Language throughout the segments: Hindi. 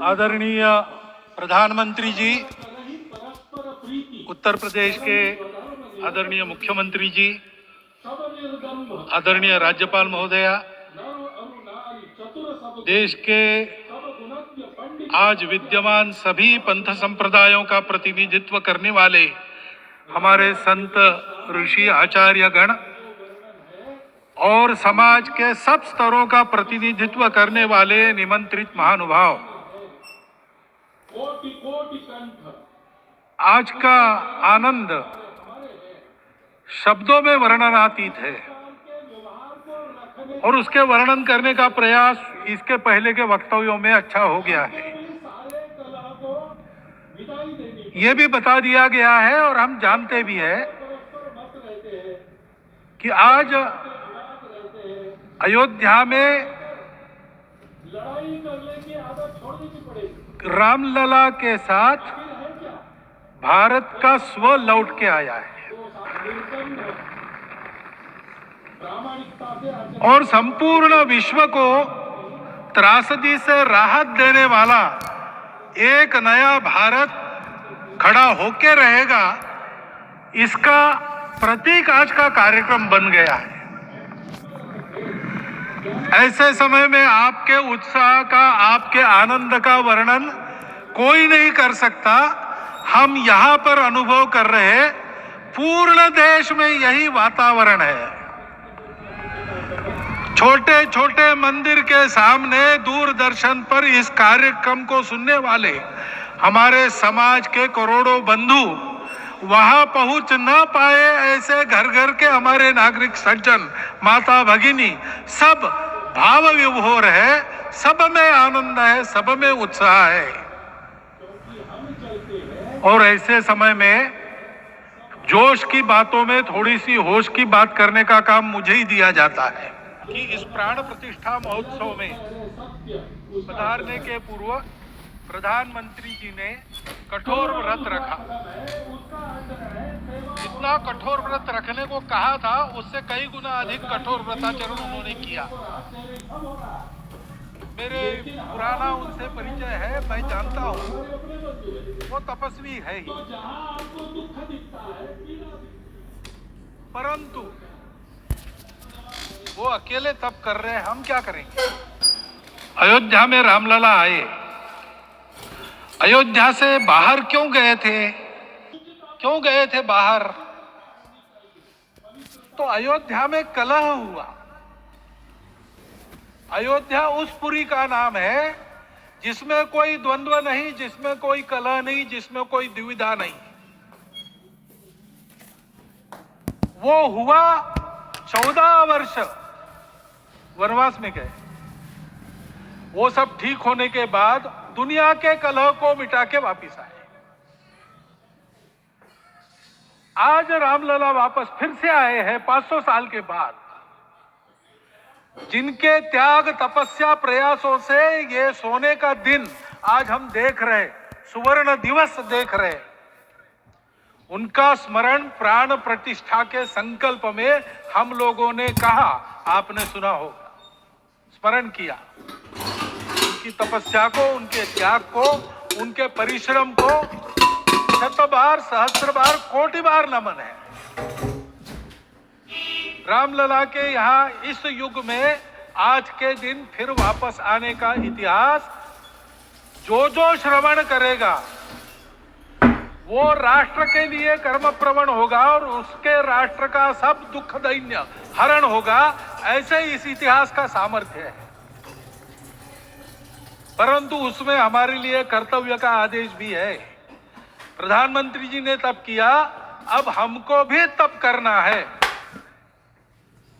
आदरणीय प्रधानमंत्री जी, उत्तर प्रदेश के आदरणीय मुख्यमंत्री जी, आदरणीय राज्यपाल महोदया, देश के आज विद्यमान सभी पंथ संप्रदायों का प्रतिनिधित्व करने वाले हमारे संत ऋषि आचार्य गण और समाज के सब स्तरों का प्रतिनिधित्व करने वाले निमंत्रित महानुभाव, आज का आनंद शब्दों में वर्णनातीत है और उसके वर्णन करने का प्रयास इसके पहले के वक्तव्यों में अच्छा हो गया है। ये भी बता दिया गया है और हम जानते भी हैं कि आज अयोध्या में रामलला के साथ भारत का स्व लौट के आया है और संपूर्ण विश्व को त्रासदी से राहत देने वाला एक नया भारत खड़ा होके रहेगा, इसका प्रतीक आज का कार्यक्रम बन गया है। ऐसे समय में आपके उत्साह का, आपके आनंद का वर्णन कोई नहीं कर सकता। हम यहाँ पर अनुभव कर रहे, पूर्ण देश में यही वातावरण है। छोटे छोटे मंदिर के सामने दूरदर्शन पर इस कार्यक्रम को सुनने वाले हमारे समाज के करोड़ों बंधु वहां पहुंच न पाए, ऐसे घर घर के हमारे नागरिक सज्जन, माता भगिनी सब भाव विभोर है, सब में आनंद है, सब में उत्साह है। और ऐसे समय में जोश की बातों में थोड़ी सी होश की बात करने का काम मुझे ही दिया जाता है कि इस प्राण प्रतिष्ठा महोत्सव में पधारने के पूर्व प्रधानमंत्री जी ने कठोर व्रत रखा। जितना कठोर व्रत रखने को कहा था, उससे कई गुना अधिक कठोर व्रताचरण उन्होंने किया। मेरे पुराना उनसे परिचय है, मैं जानता हूँ वो तपस्वी है ही, परंतु वो अकेले तप कर रहे हैं, हम क्या करेंगे। अयोध्या में रामलला आए, अयोध्या से बाहर क्यों गए थे बाहर? तो अयोध्या में कलह हुआ। अयोध्या उस पुरी का नाम है जिसमें कोई द्वंद्व नहीं, जिसमें कोई कलह नहीं, जिसमें कोई दुविधा नहीं। वो हुआ 14 वर्ष वनवास में गए। वो सब ठीक होने के बाद दुनिया के कलह को मिटा के वापिस आए। आज रामलला वापस फिर से आए हैं 500 साल के बाद। जिनके त्याग, तपस्या, प्रयासों से ये सोने का दिन आज हम देख रहे, सुवर्ण दिवस देख रहे, उनका स्मरण प्राण प्रतिष्ठा के संकल्प में हम लोगों ने कहा, आपने सुना होगा, स्मरण किया। उनकी तपस्या को, उनके त्याग को, उनके परिश्रम को शत बार, सहस्त्र बार, कोटि बार नमन है। रामलला के यहाँ इस युग में आज के दिन फिर वापस आने का इतिहास जो जो श्रवण करेगा वो राष्ट्र के लिए कर्म प्रवण होगा और उसके राष्ट्र का सब दुख दैन्य हरण होगा। ऐसे इस इतिहास का सामर्थ्य है। परंतु उसमें हमारे लिए कर्तव्य का आदेश भी है। प्रधानमंत्री जी ने तप किया, अब हमको भी तप करना है।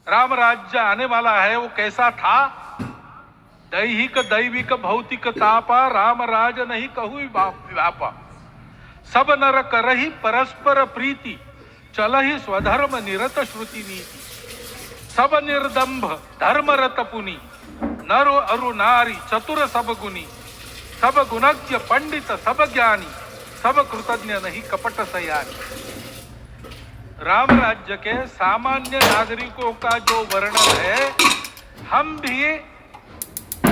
राम राज्य आने वाला है, वो कैसा था? दैहिक दैविक भौतिक तापा, राम राज नहीं कहु व्यापा। सब नर करहि परस्पर प्रीति, चलहि स्वधर्म निरत श्रुति नीति। सब निर्दंभ धर्मरत पुनि, नर अरु नारी चतुर सब गुनी। सब गुणज्ञ पंडित सब ज्ञानी, सब कृतज्ञ नहीं कपट सयानी। राम राज्य के सामान्य नागरिकों का जो वर्णन है, हम भी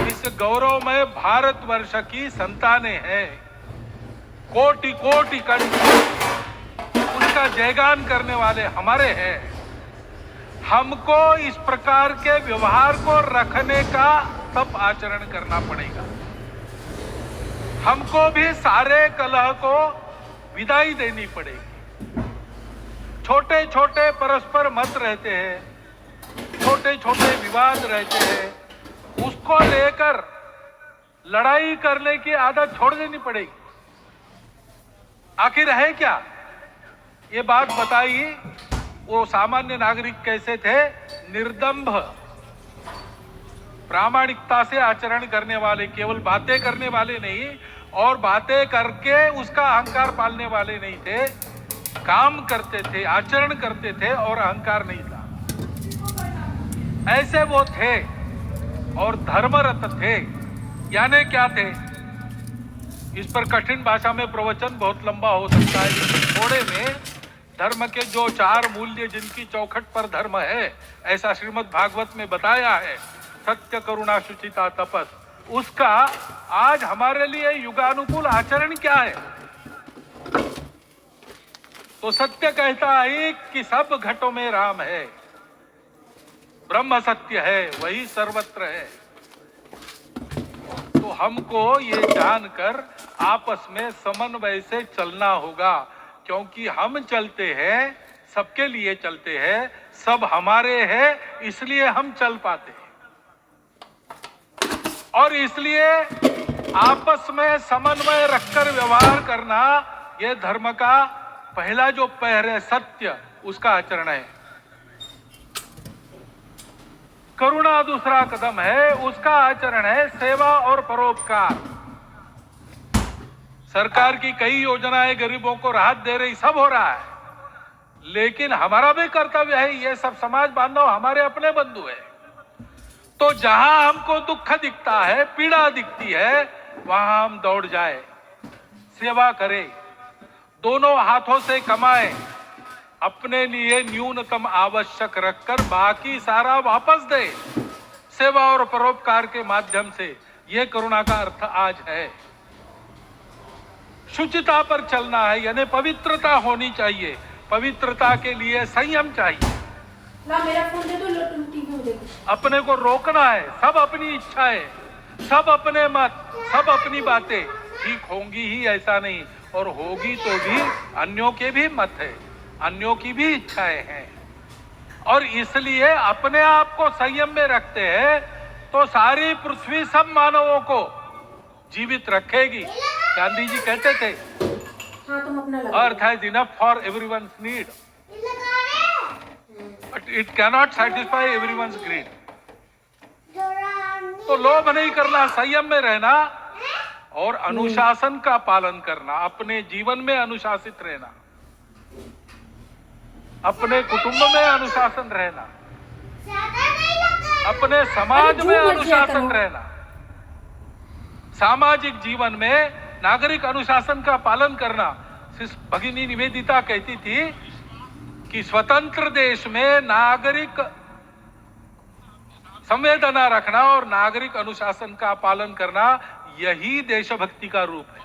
इस इस गौरवमय भारतवर्ष की संतानें हैं, कोटि कोटि कंठ उनका जयगान करने वाले हमारे हैं। हमको इस प्रकार के व्यवहार को रखने का तप आचरण करना पड़ेगा। हमको भी सारे कलह को विदाई देनी पड़ेगी। छोटे छोटे परस्पर मत रहते हैं, छोटे छोटे विवाद रहते हैं, उसको लेकर लड़ाई करने की आदत छोड़ देनी पड़ेगी। आखिर है क्या? ये बात बताइए, वो सामान्य नागरिक कैसे थे? निर्दंभ प्रामाणिकता से आचरण करने वाले, केवल बातें करने वाले नहीं और बातें करके उसका अहंकार पालने वाले नहीं थे। काम करते थे, आचरण करते थे और अहंकार नहीं था। ऐसे वो थे और धर्मरत थे। यानी क्या थे? इस पर कठिन भाषा में प्रवचन बहुत लंबा हो सकता है, लेकिन थोड़े में धर्म के जो 4 मूल्य जिनकी चौखट पर धर्म है, ऐसा श्रीमद् भागवत में बताया है, सत्य, करुणा, शुचिता, तपस, उसका आज हमारे लिए युगानुकूल आचरण क्या है? तो सत्य कहता है कि सब घटों में राम है, ब्रह्म सत्य है, वही सर्वत्र है। तो हमको ये जानकर आपस में समन्वय से चलना होगा, क्योंकि हम चलते हैं, सबके लिए चलते हैं, सब हमारे हैं, इसलिए हम चल पाते हैं। और इसलिए आपस में समन्वय रखकर व्यवहार करना, यह धर्म का पहला जो पैर है, सत्य, उसका आचरण है। करुणा दूसरा कदम है, उसका आचरण है सेवा और परोपकार। सरकार की कई योजनाएं गरीबों को राहत दे रही, सब हो रहा है, लेकिन हमारा भी कर्तव्य है, ये सब समाज बांधव हमारे अपने बंधु है। तो जहां हमको दुख दिखता है, पीड़ा दिखती है, वहां हम दौड़ जाए, सेवा करें, दोनों हाथों से कमाएं, अपने लिए न्यूनतम आवश्यक रखकर बाकी सारा वापस दे, सेवा और परोपकार के माध्यम से। यह करुणा का अर्थ आज है। शुचिता पर चलना है, यानी पवित्रता होनी चाहिए। पवित्रता के लिए संयम चाहिए। ना मेरा फोन दे दो, टीवी में देखो। अपने को रोकना है, सब अपनी इच्छाएं, सब अपने मत, सब अपनी बातें ठीक होंगी ही ऐसा नहीं, और होगी तो भी अन्यों के भी मत है, अन्यों की भी इच्छाएं हैं। और इसलिए अपने आप को संयम में रखते हैं तो सारी पृथ्वी सब मानवों को जीवित रखेगी। गांधी जी कहते थे, हाँ, तुम अपना लगा। Earth has enough for everyone's need, but it cannot satisfy everyone's greed. तो लोभ नहीं करना, संयम में रहना और अनुशासन का पालन करना, अपने जीवन में अनुशासित रहना, अपने कुटुंब में अनुशासन रहना, अपने समाज में अनुशासन रहना। सामाजिक जीवन में नागरिक अनुशासन का पालन करना। भगिनी निवेदिता कहती थी कि स्वतंत्र देश में नागरिक संवेदना रखना और नागरिक अनुशासन का पालन करना, यही देशभक्ति का रूप है।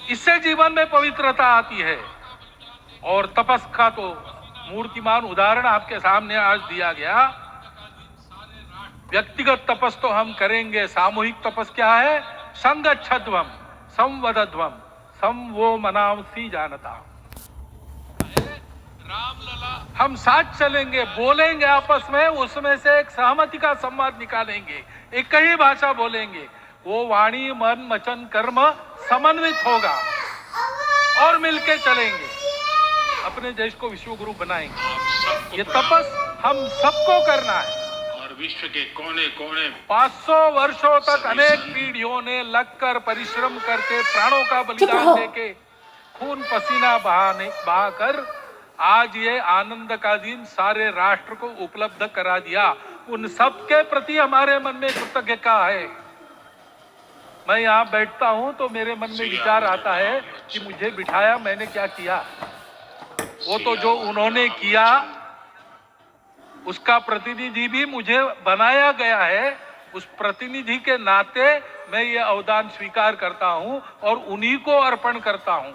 इससे जीवन में पवित्रता आती है। और तपस का तो मूर्तिमान उदाहरण आपके सामने आज दिया गया। व्यक्तिगत तपस तो हम करेंगे, सामूहिक तपस क्या है? संगच्छध्वम संवदध्वम संवो मनांसी जानता। हम साथ चलेंगे, बोलेंगे आपस में, उसमें से एक सहमति का संवाद निकालेंगे, एक ही भाषा बोलेंगे, वो वाणी मन वचन कर्म समन्वित होगा और मिलके चलेंगे, अपने देश को विश्व गुरु बनाएंगे। ये तपस हम सबको करना है। और विश्व के कोने कोने 500 वर्षों तक अनेक पीढ़ियों ने लगकर परिश्रम करके प्राणों का बलिदान देके खून पसीना बहाकर आज ये आनंद का दिन सारे राष्ट्र को उपलब्ध करा दिया। उन सबके प्रति हमारे मन में कृतज्ञता है। मैं यहाँ बैठता हूँ तो मेरे मन में विचार आता है कि मुझे बिठाया, मैंने क्या किया। वो तो जो उन्होंने किया उसका प्रतिनिधि भी मुझे बनाया गया है, उस प्रतिनिधि के नाते मैं ये अवदान स्वीकार करता हूं और उन्हीं को अर्पण करता हूं।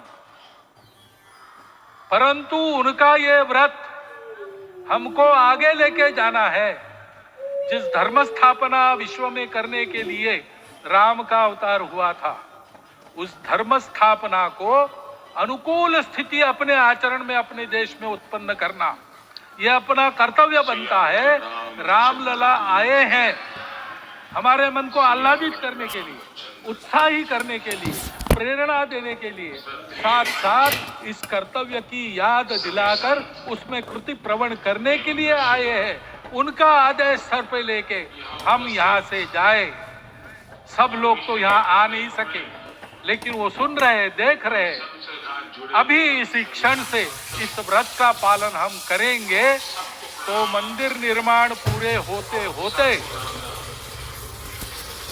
परंतु उनका ये व्रत हमको आगे लेके जाना है। जिस धर्म स्थापना विश्व में करने के लिए राम का अवतार हुआ था, उस धर्म स्थापना को अनुकूल स्थिति अपने आचरण में अपने देश में उत्पन्न करना, यह अपना कर्तव्य बनता है। रामलला आए हैं हमारे मन को आह्लादित करने के लिए, उत्साही करने के लिए, प्रेरणा देने के लिए, साथ साथ इस कर्तव्य की याद दिलाकर उसमें कृति प्रवण करने के लिए आए हैं। उनका आदेश सर पे लेके हम यहाँ से जाए। सब लोग तो यहाँ आ नहीं सके, लेकिन वो सुन रहे, देख रहे। अभी इसी क्षण से इस व्रत का पालन हम करेंगे तो मंदिर निर्माण पूरे होते होते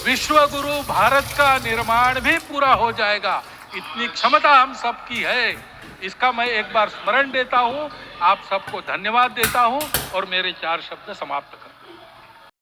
विश्व गुरु भारत का निर्माण भी पूरा हो जाएगा। इतनी क्षमता हम सबकी है। इसका मैं एक बार स्मरण देता हूं, आप सबको धन्यवाद देता हूं और मेरे 4 शब्द समाप्त करता हूं।